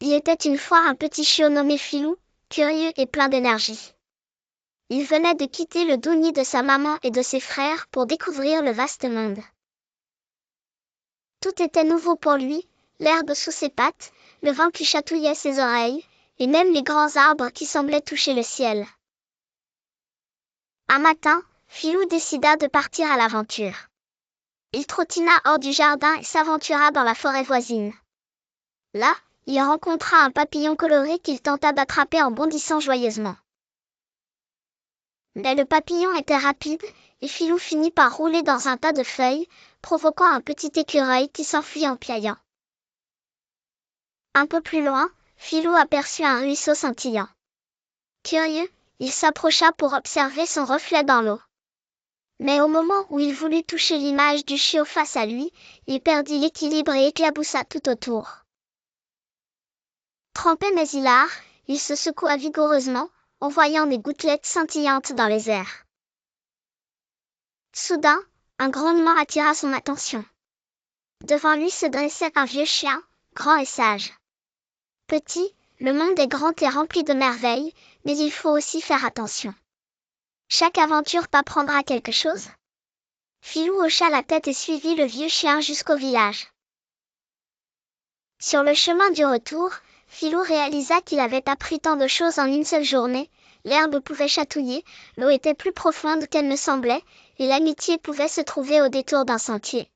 Il était une fois un petit chiot nommé Filou, curieux et plein d'énergie. Il venait de quitter le doux nid de sa maman et de ses frères pour découvrir le vaste monde. Tout était nouveau pour lui, l'herbe sous ses pattes, le vent qui chatouillait ses oreilles, et même les grands arbres qui semblaient toucher le ciel. Un matin, Filou décida de partir à l'aventure. Il trottina hors du jardin et s'aventura dans la forêt voisine. Là, il rencontra un papillon coloré qu'il tenta d'attraper en bondissant joyeusement. Mais le papillon était rapide, et Filou finit par rouler dans un tas de feuilles, provoquant un petit écureuil qui s'enfuit en piaillant. Un peu plus loin, Filou aperçut un ruisseau scintillant. Curieux, il s'approcha pour observer son reflet dans l'eau. Mais au moment où il voulut toucher l'image du chiot face à lui, il perdit l'équilibre et éclaboussa tout autour. Trempé mais hilar, il se secoua vigoureusement, en voyant des gouttelettes scintillantes dans les airs. Soudain, un grognement attira son attention. Devant lui se dressait un vieux chien, grand et sage. Petit, le monde est grand et rempli de merveilles, mais il faut aussi faire attention. Chaque aventure t'apprendra quelque chose. Filou hocha la tête et suivit le vieux chien jusqu'au village. Sur le chemin du retour, Filou réalisa qu'il avait appris tant de choses en une seule journée. L'herbe pouvait chatouiller, l'eau était plus profonde qu'elle ne semblait, et l'amitié pouvait se trouver au détour d'un sentier.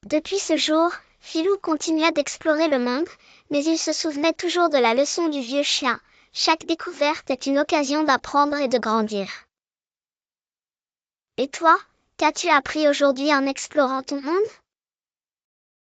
Depuis ce jour, Filou continua d'explorer le monde, mais il se souvenait toujours de la leçon du vieux chien. Chaque découverte est une occasion d'apprendre et de grandir. Et toi, qu'as-tu appris aujourd'hui en explorant ton monde ?